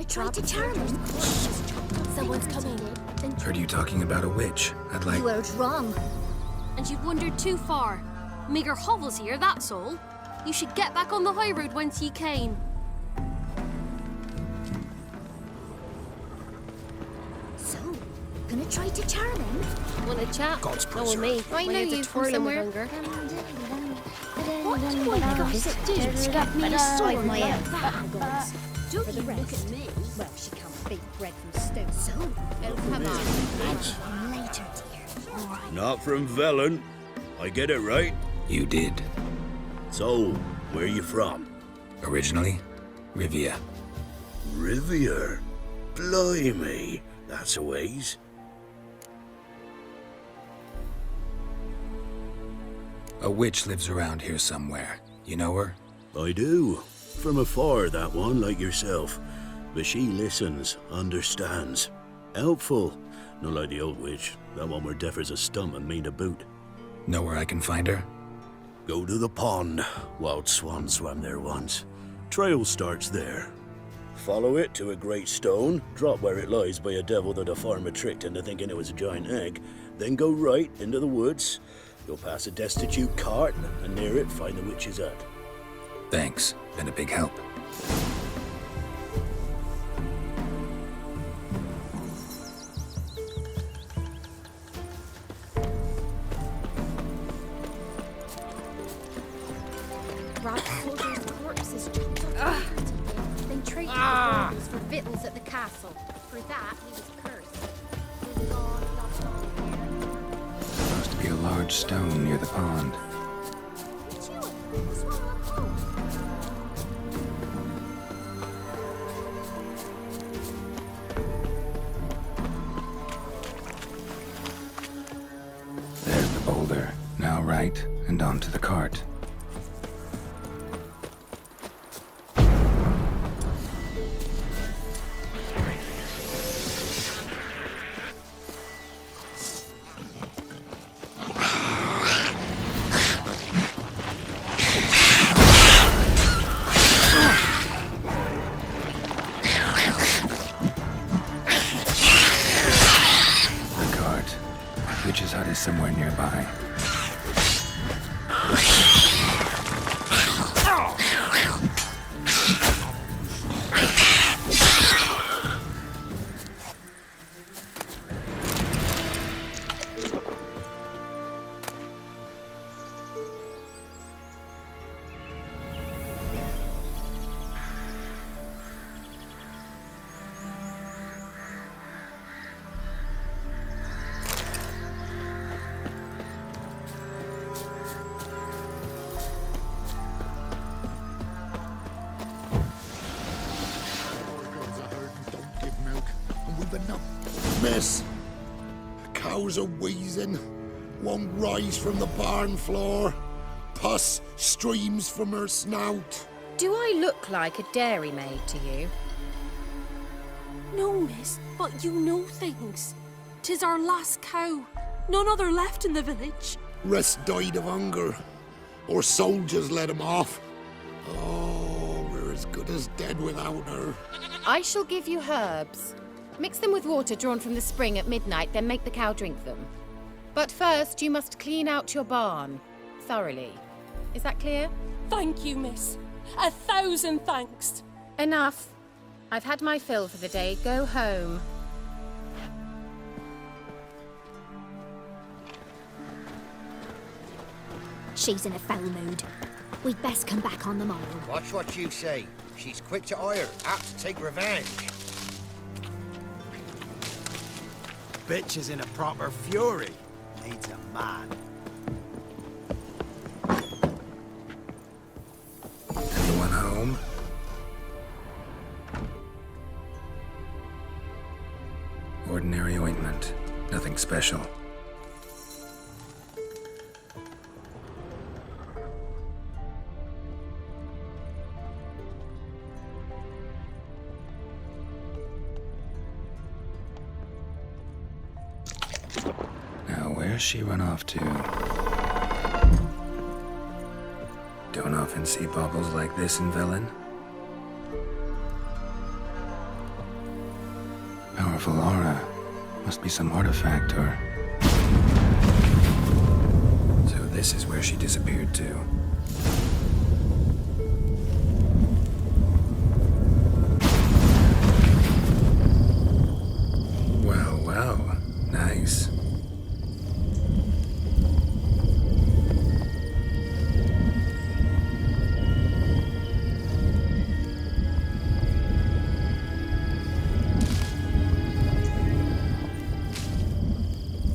Gonna try to charm him? Someone's coming. Heard you talking about a witch. I'd like... You heard wrong. And you've wandered too far. Meager hovels here, that's all. You should get back on the high road whence ye came. So, gonna try to charm him? Want to chat? God's No one me. I know you from somewhere. What do I never visit do to get me a sword I've my like own. that? Don't For you the look rest. at me? Well, she can't bake bread from stone. So, Oh, come on. later, dear. All right. Not from Velen. I get it right? You did. So, where you from? Originally, Rivia. Rivia? Blimey, that's a ways. A witch lives around here somewhere. You know her? I do. From afar, that one, like yourself. But she listens, understands. Helpful. Not like the old witch. That one were deaf as a stump and mean to boot. Know where I can find her? Go to the pond. Wild swan swam there once. Trail starts there. Follow it to a great stone, drop where it lies by a devil that a farmer tricked into thinking it was a giant egg, then go right into the woods. You'll pass a destitute cart, and near it find the witch's hut. Thanks. Been a big help. Rob soldiers' corpses chopped up then traded with rebels for victuals at the castle. For that, he was cursed. His God lost all care. Supposed to be a large stone near the pond. There's the boulder. Now right, and onto the cart. The cart. Witch's hut is somewhere nearby. Don't give milk, and we've enough. Miss, the cows are wheezing, won't rise from the barn floor. Pus streams from her snout. Do I look like a dairymaid to you? No, miss, but you know things. 'Tis our last cow. None other left in the village. Rest died of hunger, or soldiers let him off. Oh, we're as good as dead without her. I shall give you herbs. Mix them with water drawn from the spring at midnight, then make the cow drink them. But first, you must clean out your barn. Thoroughly. Is that clear? Thank you, miss. 1,000 thanks. Enough. I've had my fill for the day. Go home. She's in a foul mood. We'd best come back on the morrow. Watch what you say. She's quick to ire, apt to take revenge. Bitch is in a proper fury. Needs a man. Anyone home? Ordinary ointment. Nothing special. Now, where's she run off to? Don't often see baubles like this in Velen. Powerful aura. Must be some artifact or... So this is where she disappeared to. Well, well. Nice.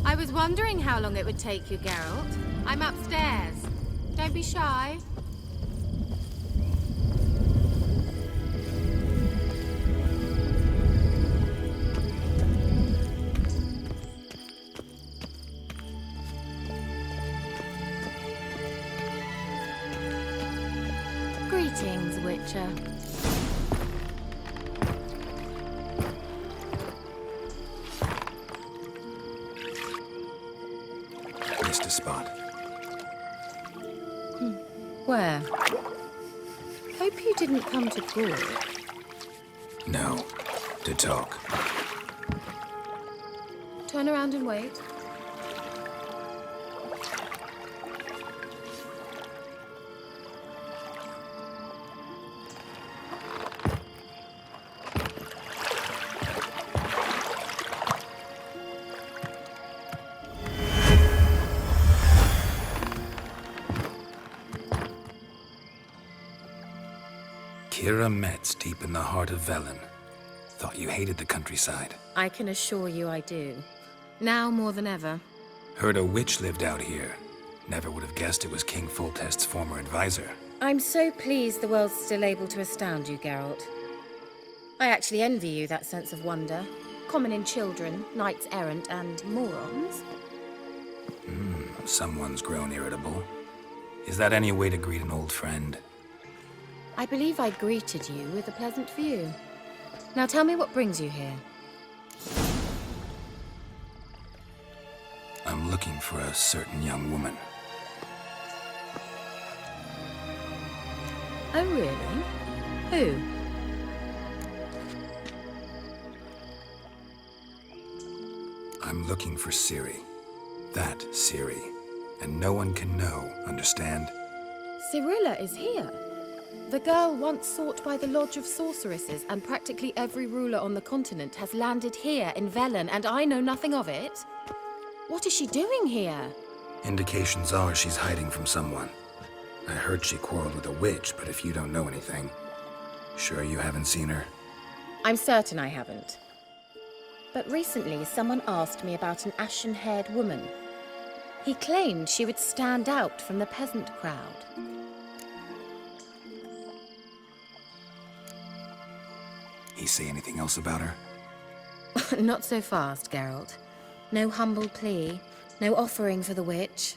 I was wondering how long it would take you, Geralt. I'm upstairs. Don't be shy. Greetings, Witcher. Missed a spot. Where? Hope you didn't come to Gaul. No. To talk. Turn around and wait. Kira Metz, deep in the heart of Velen. Thought you hated the countryside. I can assure you I do. Now more than ever. Heard a witch lived out here. Never would have guessed it was King Foltest's former advisor. I'm so pleased the world's still able to astound you, Geralt. I actually envy you that sense of wonder. Common in children, knights errant, and morons. Someone's grown irritable. Is that any way to greet an old friend? I believe I greeted you with a pleasant view. Now tell me what brings you here. I'm looking for a certain young woman. Oh, really? Who? I'm looking for Ciri. That Ciri. And no one can know, understand? Cirilla is here. The girl once sought by the Lodge of Sorceresses, and practically every ruler on the continent has landed here in Velen, and I know nothing of it. What is she doing here? Indications are she's hiding from someone. I heard she quarreled with a witch, but if you don't know anything, sure you haven't seen her? I'm certain I haven't. But recently, someone asked me about an ashen-haired woman. He claimed she would stand out from the peasant crowd. He say anything else about her? Not so fast, Geralt. No humble plea, no offering for the witch.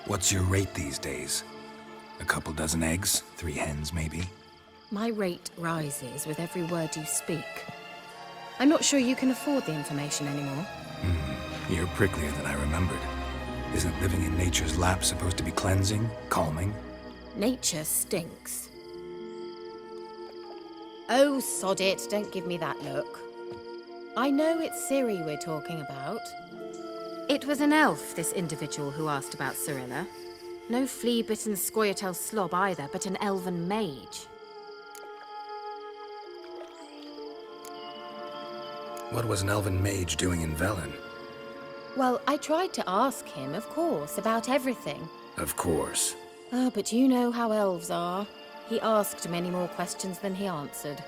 What's your rate these days? A couple dozen eggs? 3 hens, maybe? My rate rises with every word you speak. I'm not sure you can afford the information anymore. You're pricklier than I remembered. Isn't living in nature's lap supposed to be cleansing, calming? Nature stinks. Oh, sod it, don't give me that look. I know it's Ciri we're talking about. It was an elf, this individual who asked about Cirilla. No flea-bitten Scoia'tael slob either, but an elven mage. What was an elven mage doing in Velen? Well, I tried to ask him, of course, about everything. Of course. Ah, but you know how elves are. He asked many more questions than he answered.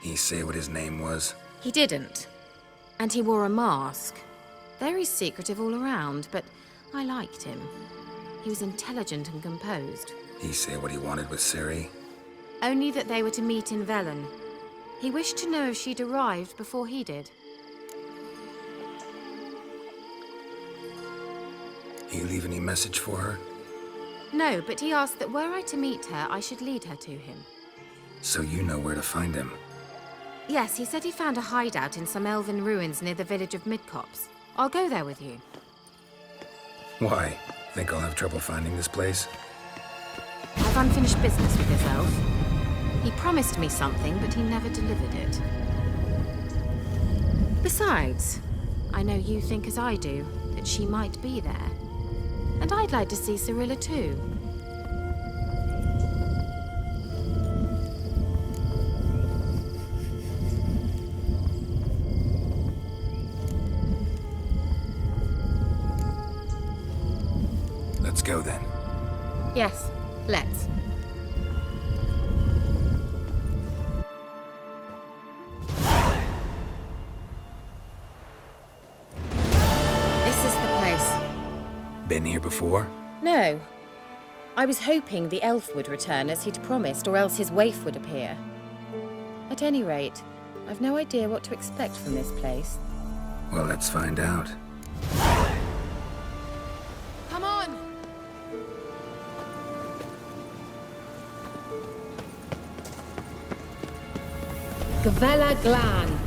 He say what his name was? He didn't. And he wore a mask. Very secretive all around, but I liked him. He was intelligent and composed. He say what he wanted with Ciri? Only that they were to meet in Velen. He wished to know if she'd arrived before he did. You leave any message for her? No, but he asked that were I to meet her, I should lead her to him. So you know where to find him. Yes, he said he found a hideout in some elven ruins near the village of Midcopse. I'll go there with you. Why? Think I'll have trouble finding this place? I've unfinished business with this elf. He promised me something, but he never delivered it. Besides, I know you think as I do, that she might be there. And I'd like to see Cirilla too. Let's go then. Yes, let's. This is the place. Been here before? No. I was hoping the elf would return as he'd promised, or else his waif would appear. At any rate, I've no idea what to expect from this place. Well, let's find out. Come on! Gavella Glan.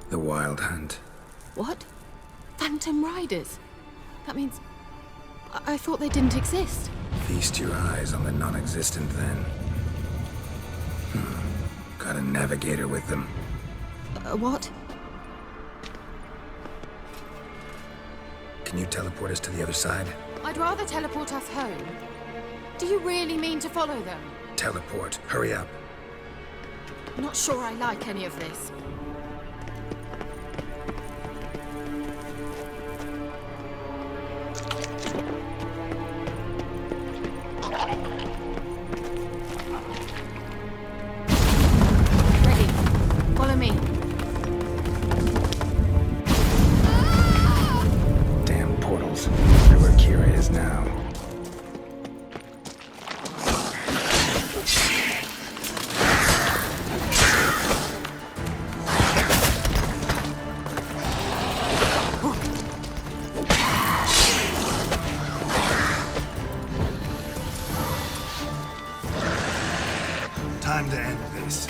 The Wild Hunt. What? Phantom Riders? That means... I thought they didn't exist. Feast your eyes on the non-existent then. Got a navigator with them. What? Can you teleport us to the other side? I'd rather teleport us home. Do you really mean to follow them? Teleport. Hurry up. Not sure I like any of this. Ready. Follow me. Damn portals. Wonder where Kira is now. Time to end this.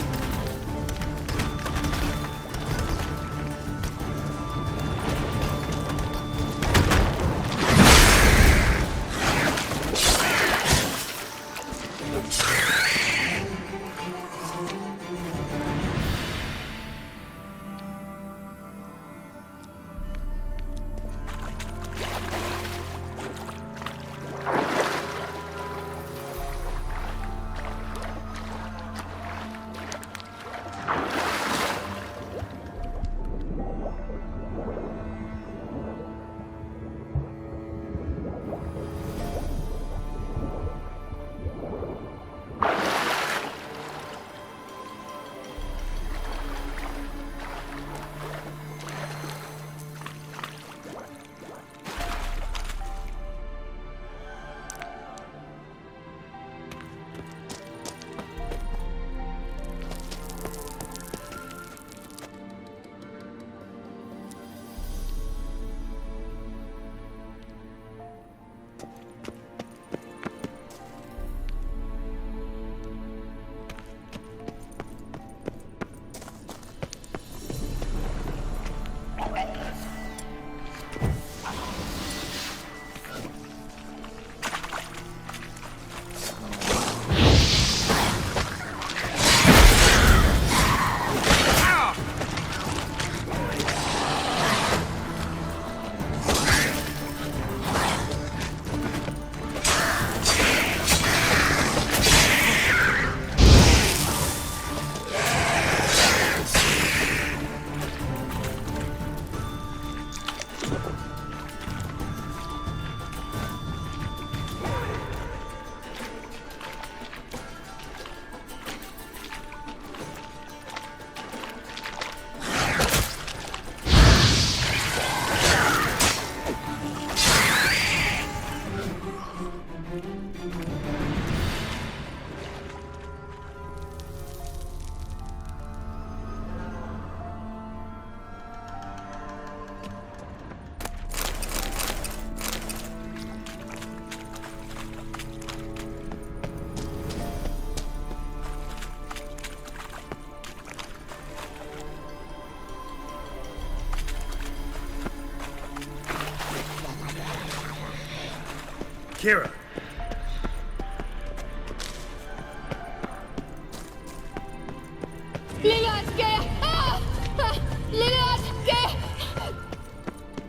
Kira!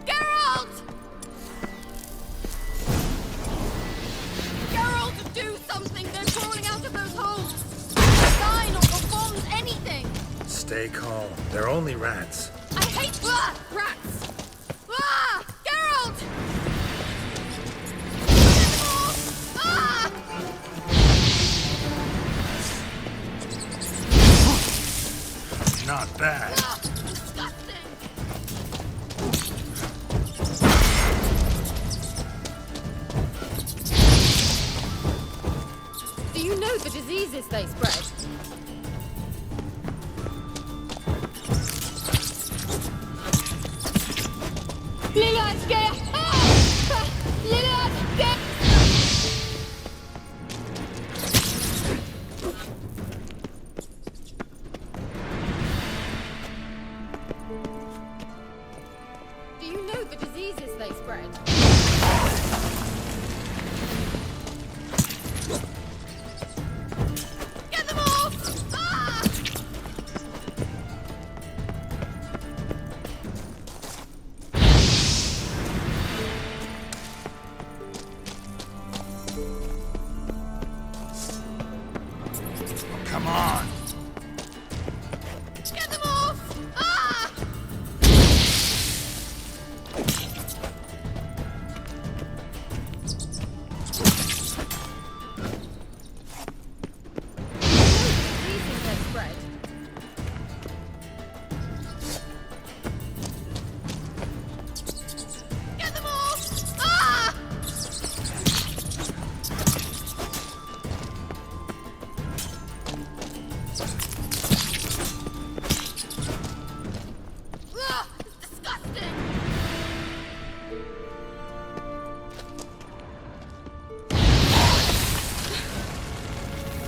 Geralt! Geralt, do something! They're crawling out of those holes! Sign or bombs, anything! Stay calm. They're only rats. I hate rats! Geralt! Ah! Not bad. Disgusting! Do you know the diseases they spread? Do you know the diseases they spread? Get them off! Ah! Come on! Get them off! Ah! Diseases they spread. Get them off! Ah! It's disgusting!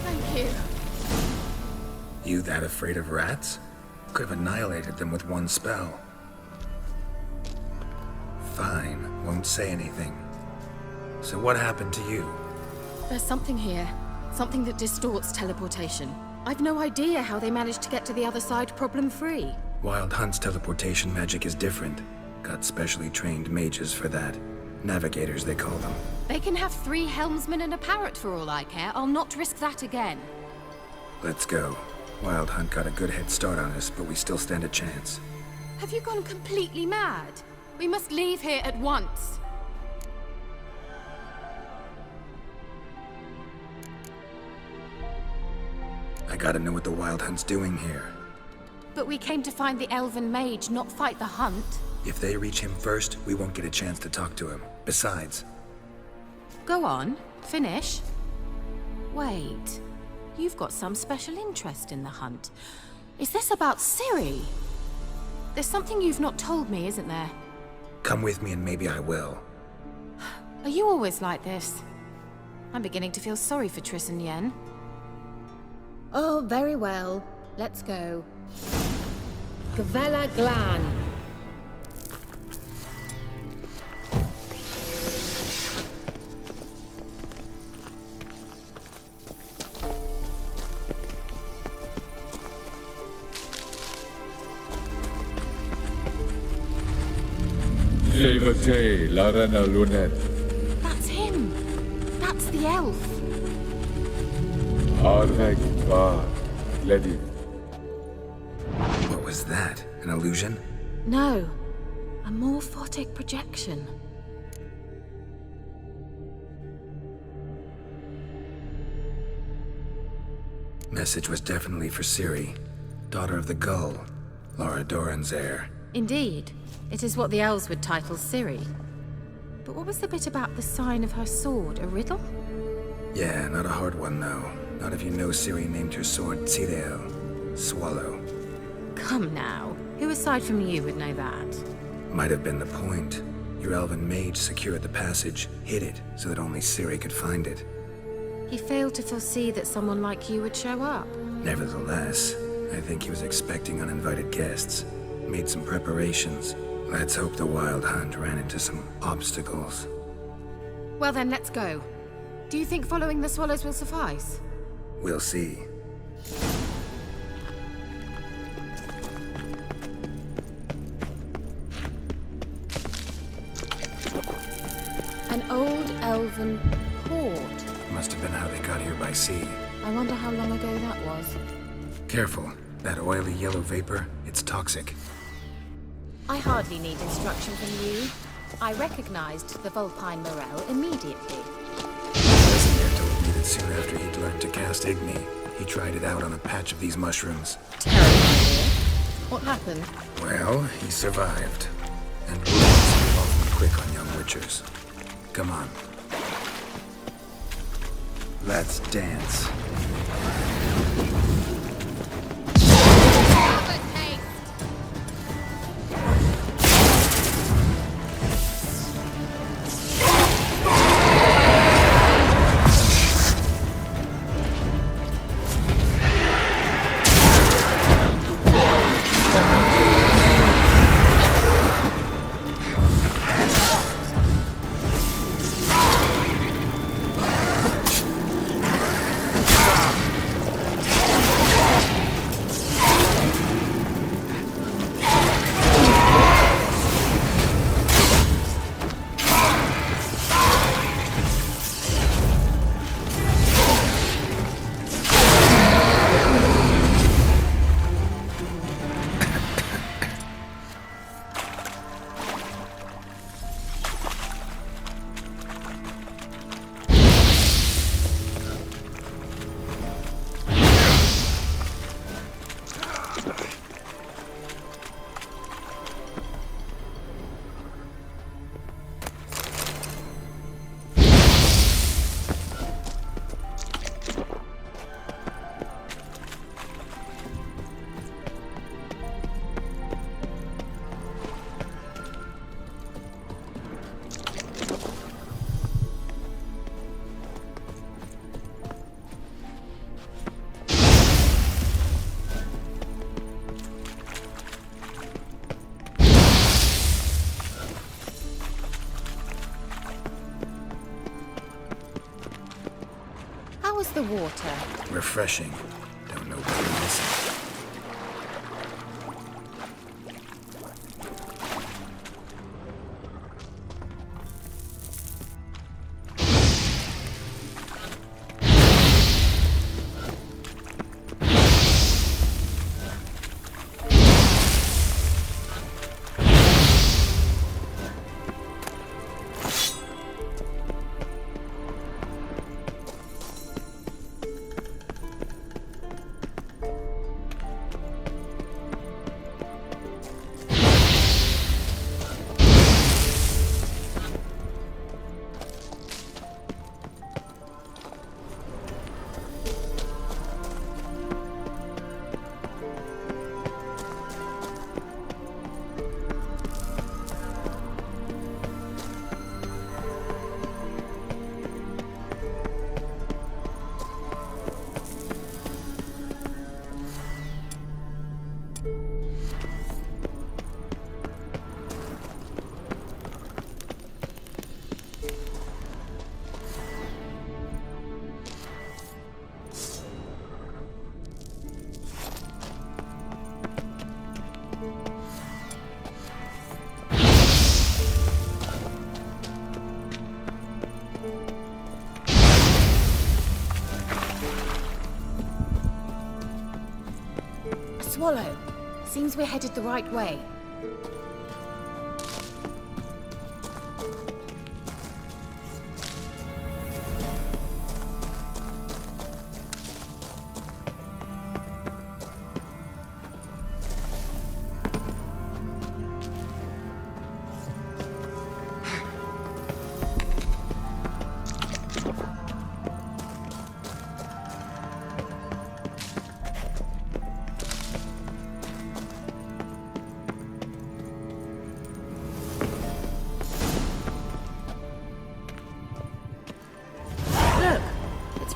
Thank you. You that afraid of rats? Could have annihilated them with one spell. Fine, won't say anything. So what happened to you? There's something here. Something that distorts teleportation. I've no idea how they managed to get to the other side problem-free. Wild Hunt's teleportation magic is different. Got specially trained mages for that. Navigators, they call them. They can have 3 helmsmen and a parrot for all I care. I'll not risk that again. Let's go. Wild Hunt got a good head start on us, but we still stand a chance. Have you gone completely mad? We must leave here at once. I gotta know what the Wild Hunt's doing here. But we came to find the elven mage, not fight the hunt. If they reach him first, we won't get a chance to talk to him. Besides, Go on, finish. Wait, you've got some special interest in the hunt. Is this about Ciri? There's something you've not told me, isn't there? come with me and maybe I will. Are you always like this? I'm beginning to feel sorry for Triss and Yen. Oh, very well. Let's go. Gavella Glan. Levate, Larena Lunet. That's him! That's the elf! Arveg Va, Ledi. What was that? An illusion? No, a morphotic projection. Message was definitely for Ciri, daughter of the Gull, Laura Doran's heir. Indeed, it is what the elves would title Ciri. But what was the bit about the sign of her sword? A riddle? Yeah, not a hard one though. Not if you know Ciri named her sword Tsireo, swallow. Come now, who aside from you would know that? Might have been the point. Your elven mage secured the passage, hid it, so that only Ciri could find it. He failed to foresee that someone like you would show up. Nevertheless, I think he was expecting uninvited guests. Made some preparations. Let's hope the Wild Hunt ran into some obstacles. Well then, let's go. Do you think following the swallows will suffice? We'll see. An old elven port. Must have been how they got here by sea. I wonder how long ago that was. Careful. That oily yellow vapor, it's toxic. I hardly need instruction from you. I recognized the Vulpine Morel immediately. Vesemir told me that soon after he'd learned to cast Igni, he tried it out on a patch of these mushrooms. Terrible idea. What happened? Well, he survived. And wounds are often quick on young witchers. Come on. Let's dance. How was the water? Refreshing. Don't know what it is. Swallow. Seems we're headed the right way.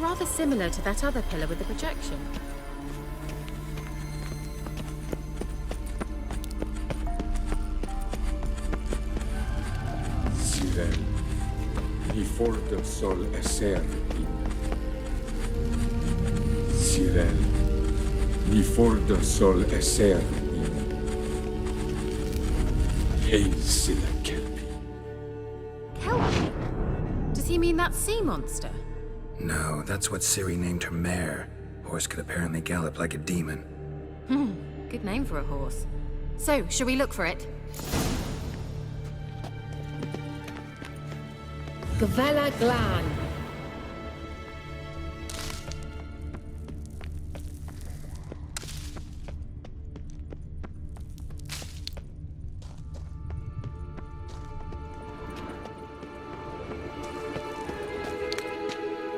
Rather similar to that other pillar with the projection. See them. He forte sol esser in Cyril, ni forte sol esser in Hazel Kelpie. Kelpie? Does he mean that sea monster? No, that's what Ciri named her mare. Horse could apparently gallop like a demon. Good name for a horse. So, shall we look for it? Gavella Glan.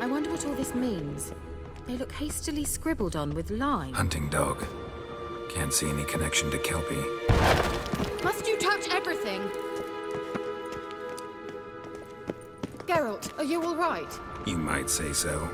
I wonder what all this means. They look hastily scribbled on with lime. Hunting dog. Can't see any connection to Kelpie. Must you touch everything? Geralt, are you all right? You might say so.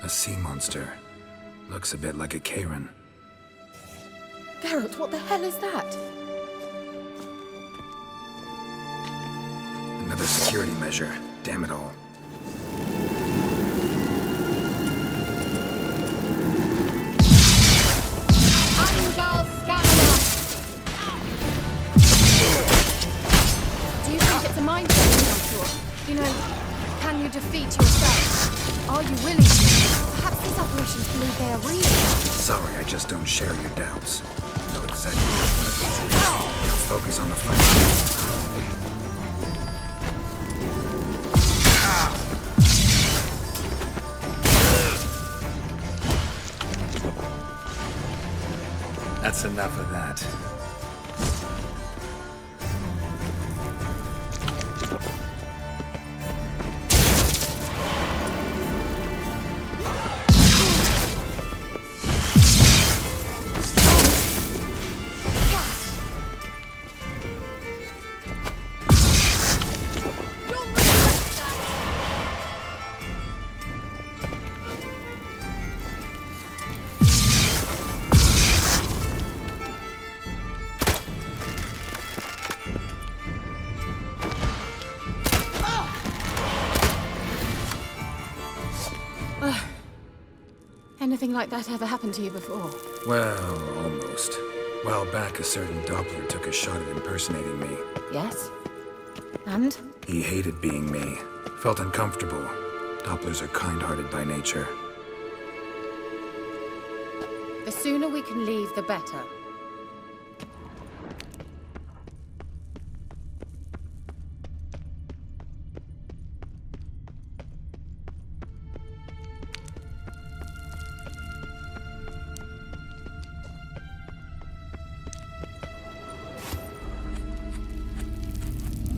A sea monster. Looks a bit like a Karen. Geralt, what the hell is that? Another security measure. Damn it all. Do you think it's a mind trick of some sort? You know, can you defeat yourself? Are you willing to? Perhaps these operations believe they are real. Sorry, I just don't share your doubts. Know exactly what it is. Focus on the fight. That's enough of that. Anything like that ever happened to you before? Well, almost. A while back, a certain Doppler took a shot at impersonating me. Yes. And? He hated being me. Felt uncomfortable. Dopplers are kind-hearted by nature. The sooner we can leave, the better.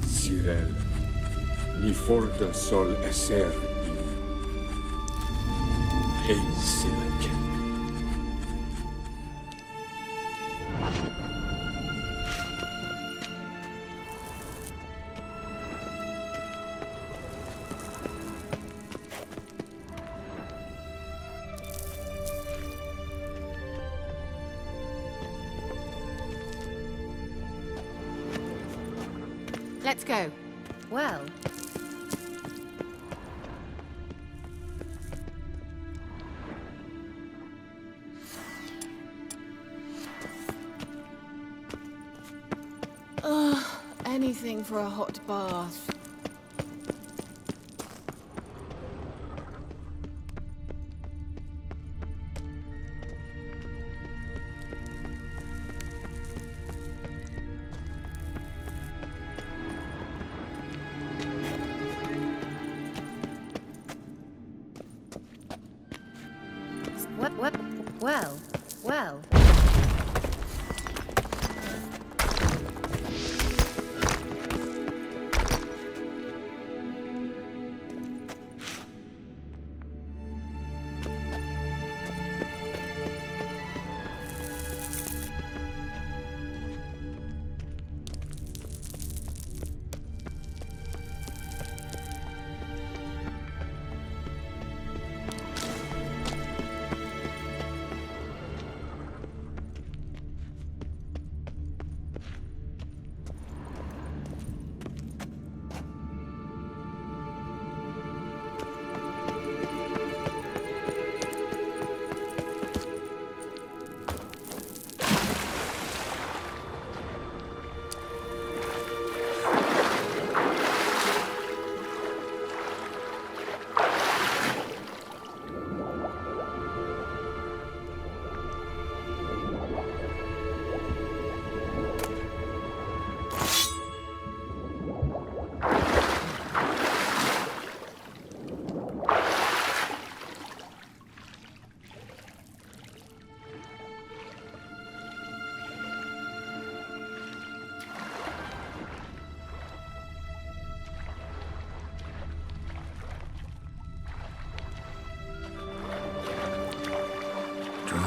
Cyril, ni forte sol esser in Hazel Kelpie. Let's go. Well, anything for a hot bath. What? Well.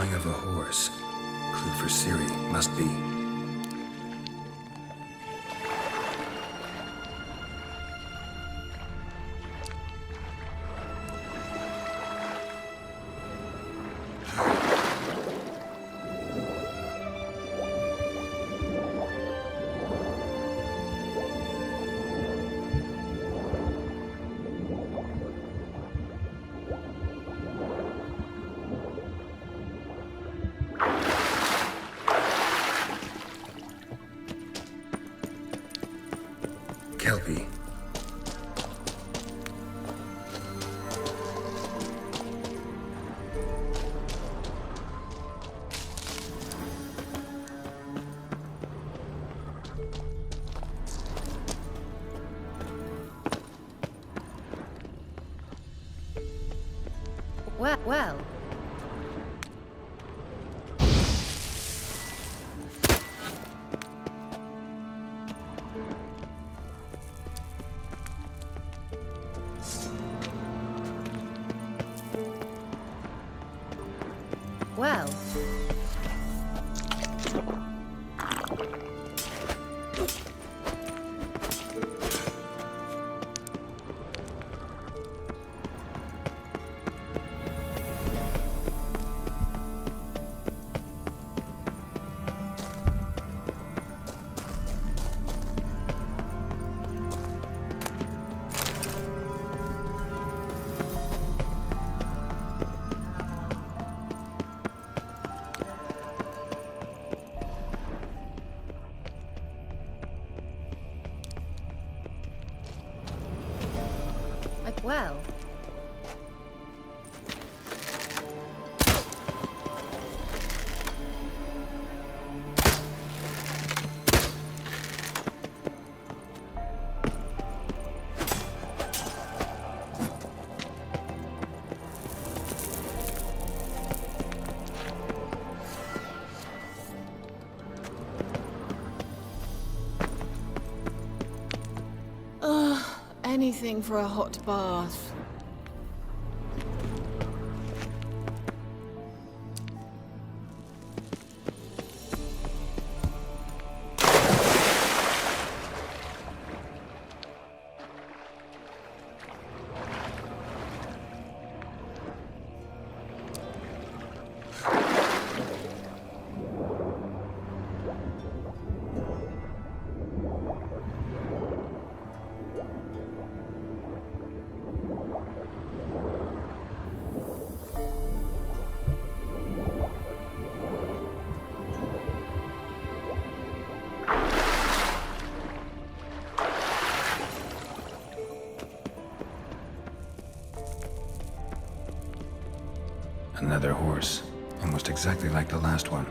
Drawing of a horse. Clue for Ciri. Must be. Kelpie. Well. Well. Well. Anything for a hot bath. Another horse. Almost exactly like the last one.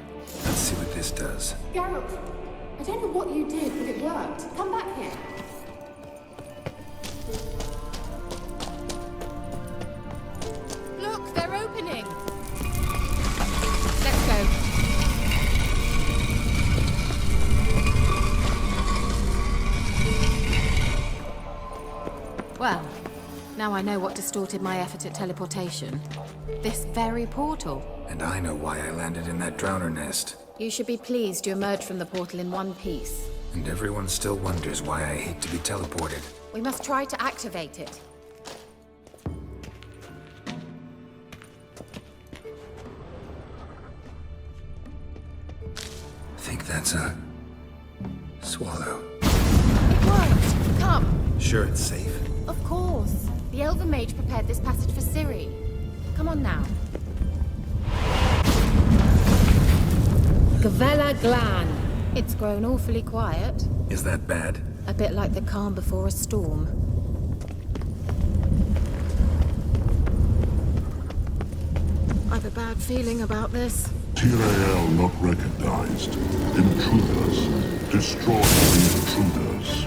Let's see what this does. Geralt, I don't know what you did, but it worked. Come back here. Look, they're opening. Let's go. Well, now I know what distorted my effort at teleportation. This very portal. And I know why I landed in that drowner nest. You should be pleased you emerged from the portal in one piece. And everyone still wonders why I hate to be teleported. We must try to activate it. I think that's a... swallow. It worked! Come! Sure it's safe? Of course. The Elven Mage prepared this passage for Ciri. Come on now. Gavella Glan. It's grown awfully quiet. Is that bad? A bit like the calm before a storm. I've a bad feeling about this. Tyrael not recognized. Intruders. Destroy the intruders.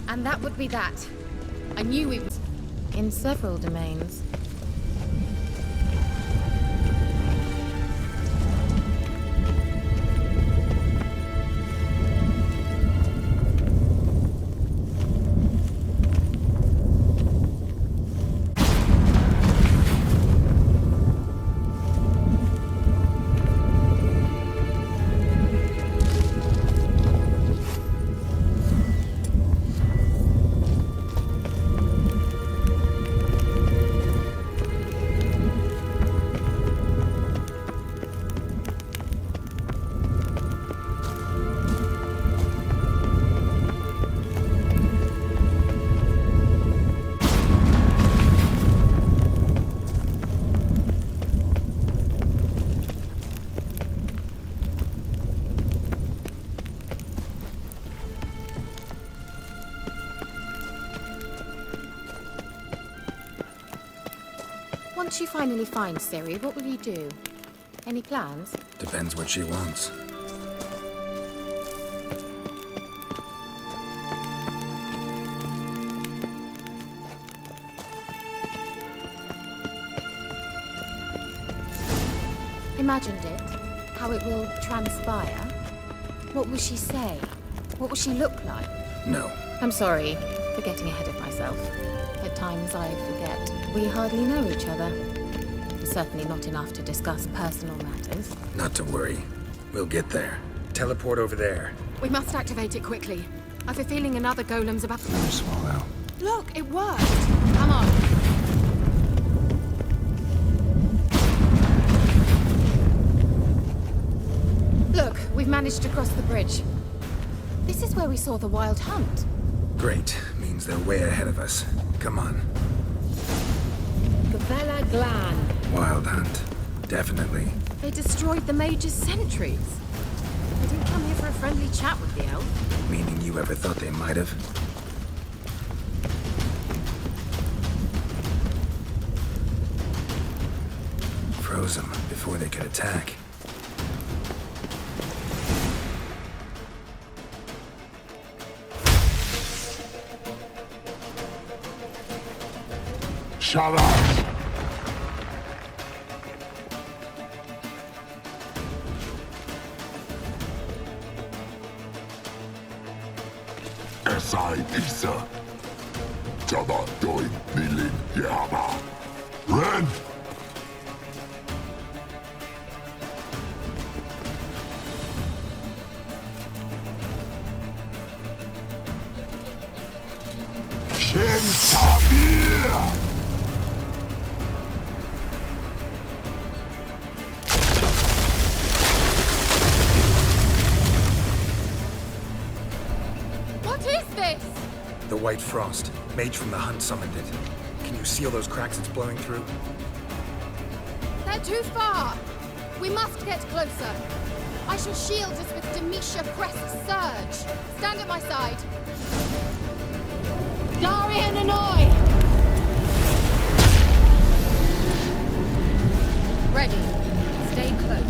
And that would be that. I knew we would. In several domains. Once you finally find Ciri, what will you do? Any plans? Depends what she wants. Imagined it. How it will transpire. What will she say? What will she look like? No. I'm sorry for getting ahead of myself. At times I forget we hardly know each other. Certainly not enough to discuss personal matters. Not to worry. We'll get there. Teleport over there. We must activate it quickly. I've a feeling another golem's about to... Let her swallow. Look, it worked! Come on. Look, we've managed to cross the bridge. This is where we saw the Wild Hunt. Great. Means they're way ahead of us. Come on. Gavella Glan. Wild Hunt. Definitely. They destroyed the Mage's sentries. They didn't come here for a friendly chat with the elf. Meaning you ever thought they might have? Froze them before they could attack. Shut up! Esai Isa. Jabba Doin Nilin Yama. Ren! Shin Sabir! The White Frost. Mage from the Hunt summoned it. Can you see all those cracks it's blowing through? They're too far! We must get closer. I shall shield us with Demetia Crest's surge. Stand at my side. Darian Annoy! Ready. Stay close.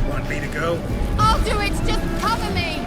Want me to go? I'll do it! Just cover me!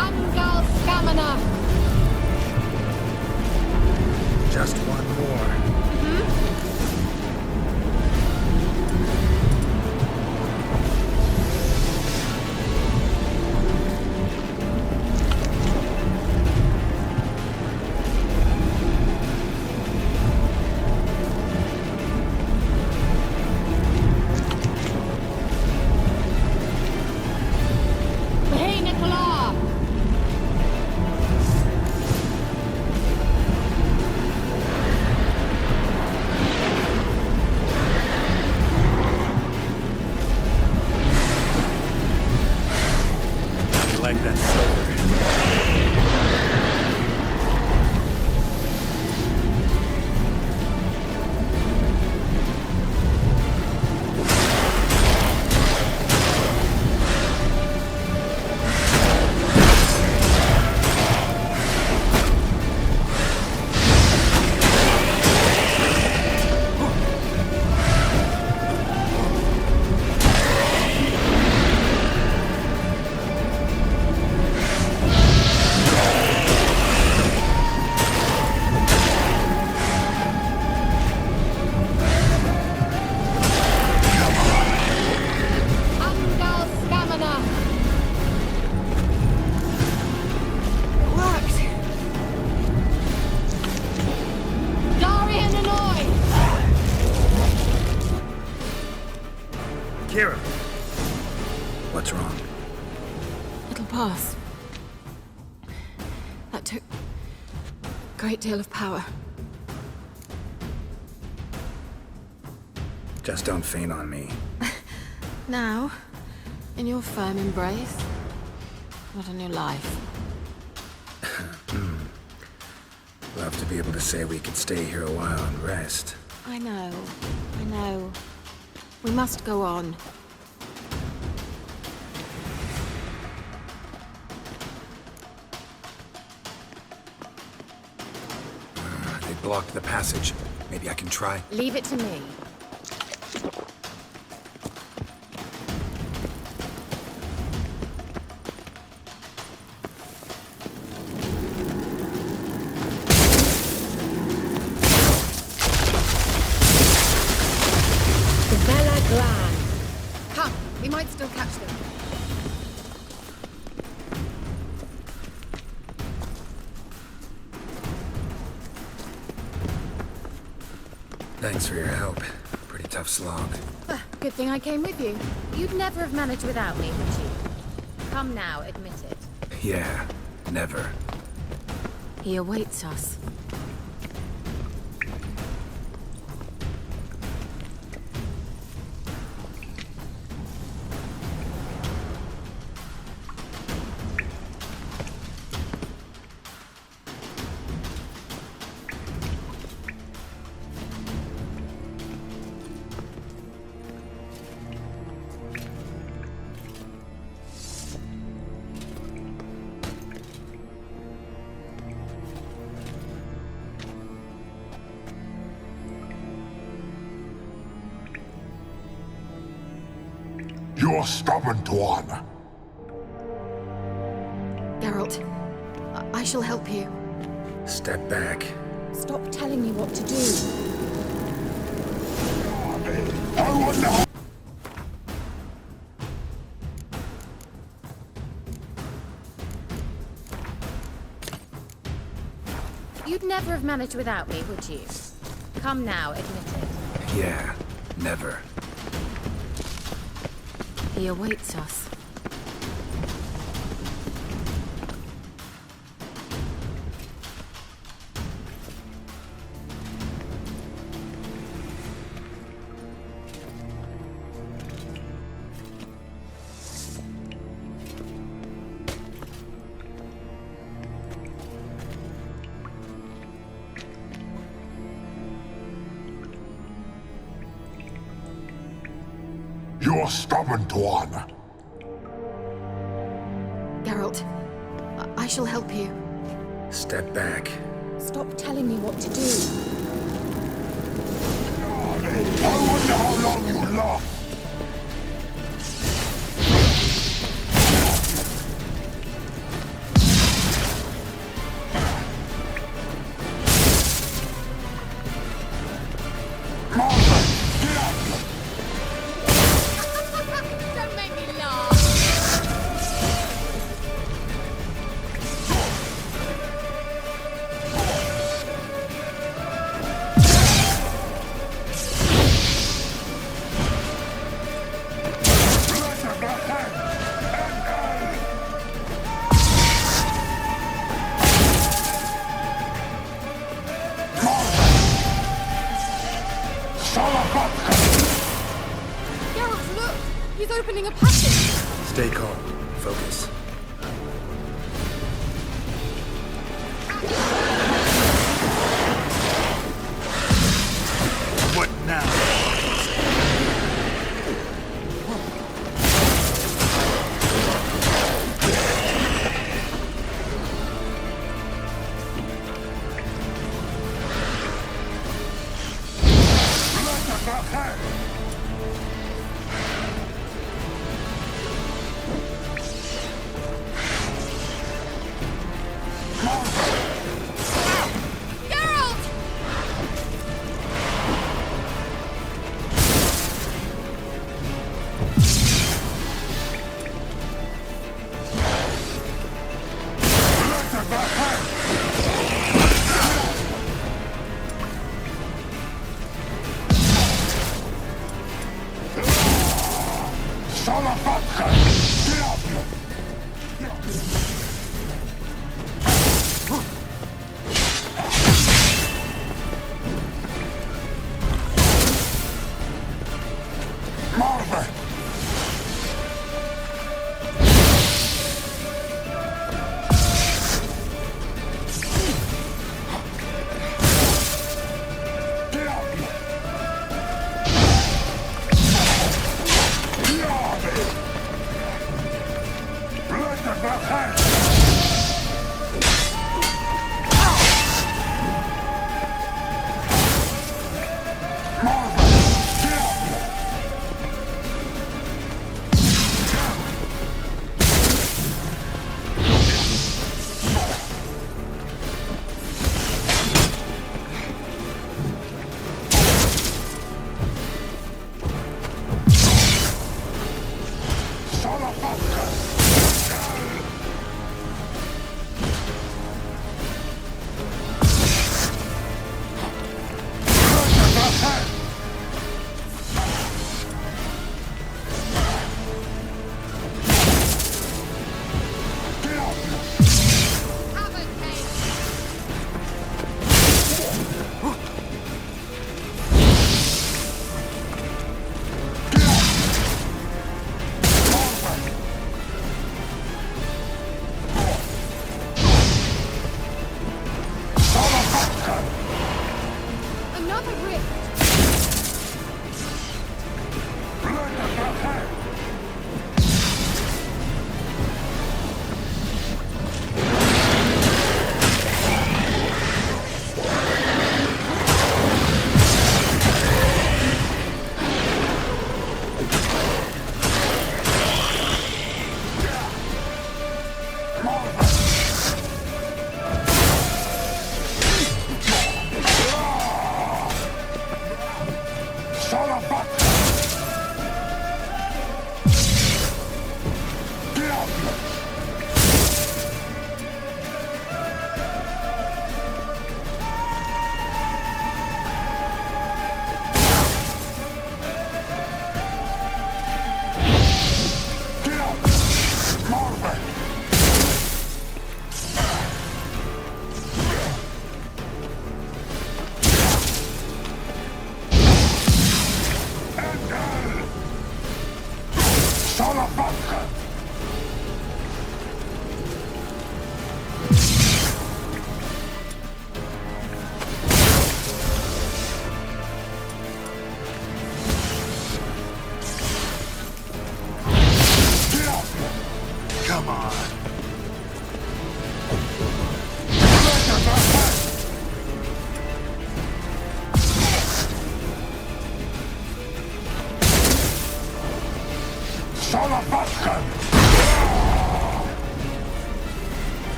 Angal Stamina! Just one more. Hey, Nicola! You like that sword? Angal Stamina! Worked! Darian Hanoi! Kira! What's wrong? It'll pass. That took a great deal of power. Just don't faint on me. Now, in your firm embrace, what a new life. Love to be able to say we could stay here a while and rest. I know. We must go on. They blocked the passage. Maybe I can try. Leave it to me. Come, we might still catch them. Thanks for your help. Pretty tough slog. Good thing I came with you. You'd never have managed without me, would you? Come now, admit it. Yeah, never. He awaits us. You're stubborn, Tuan. Geralt, I shall help you. Step back. Stop telling me what to do. I want to... You'd never have managed without me, would you? Come now, admit it. Yeah, never. He awaits us. You're stubborn, Tuan. Geralt, I shall help you. Step back. Stop telling me what to do. I wonder how long you last. finding a passage. Stay calm. Focus. What now?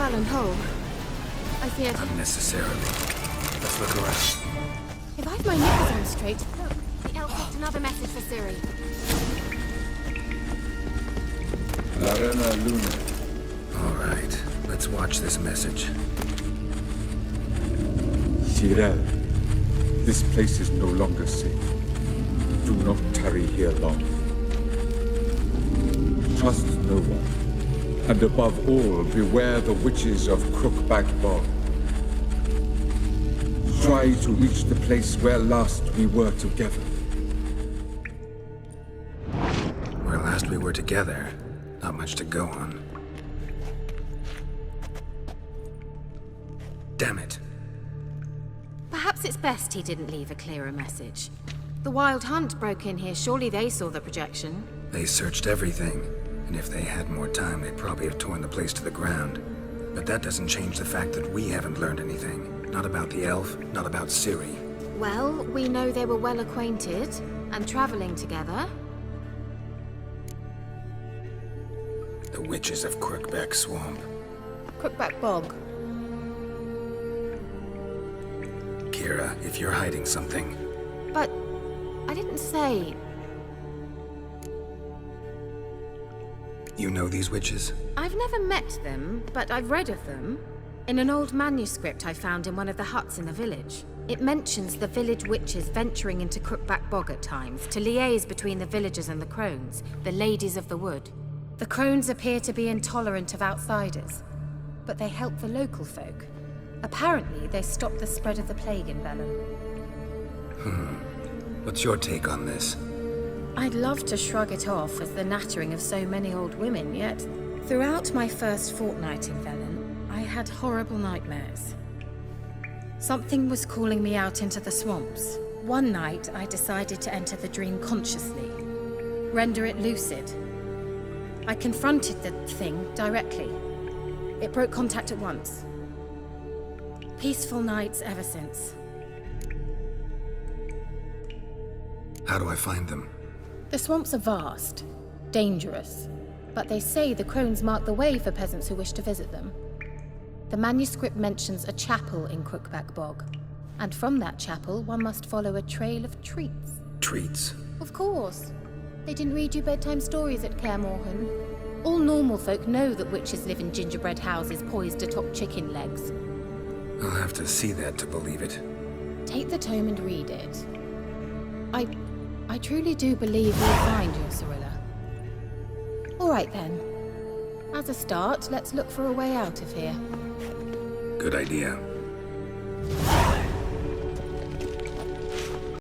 And whole. I feared. Unnecessarily. Let's look around. If I've my nippers on straight. Look, the elf left another message for Ciri. Larena Luna. All right, let's watch this message. Tyrell, this place is no longer safe. Do not tarry here long. trust no one. And above all, beware the witches of Crookback Bog. Try to reach the place where last we were together. Where last we were together, not much to go on. Damn it. Perhaps it's best he didn't leave a clearer message. The Wild Hunt broke in here. Surely they saw the projection. They searched everything, and if they had more time, they'd probably have torn the place to the ground. But that doesn't change the fact that we haven't learned anything. Not about the elf, not about Ciri. Well, we know they were well acquainted and traveling together. The witches of Crookback Swamp. Crookback Bog. Kira, if you're hiding something... But I didn't say... You know these witches? I've never met them, but I've read of them. In an old manuscript I found in one of the huts in the village. It mentions the village witches venturing into Crookback Bog at times to liaise between the villagers and the crones, the ladies of the wood. The crones appear to be intolerant of outsiders, but they help the local folk. Apparently, they stopped the spread of the plague in Velen. What's your take on this? I'd love to shrug it off as the nattering of so many old women, yet throughout my first fortnight in Velen, I had horrible nightmares. Something was calling me out into the swamps. One night, I decided to enter the dream consciously, render it lucid. I confronted the thing directly. It broke contact at once. Peaceful nights ever since. How do I find them? The swamps are vast, dangerous, but they say the crones mark the way for peasants who wish to visit them. The manuscript mentions a chapel in Crookback Bog, and from that chapel one must follow a trail of treats. Treats? Of course. They didn't read you bedtime stories at Kaer Morhen. All normal folk know that witches live in gingerbread houses poised atop chicken legs. I'll have to see that to believe it. Take the tome and read it. I truly do believe we'll find your Cirilla. All right then. As a start, let's look for a way out of here. Good idea.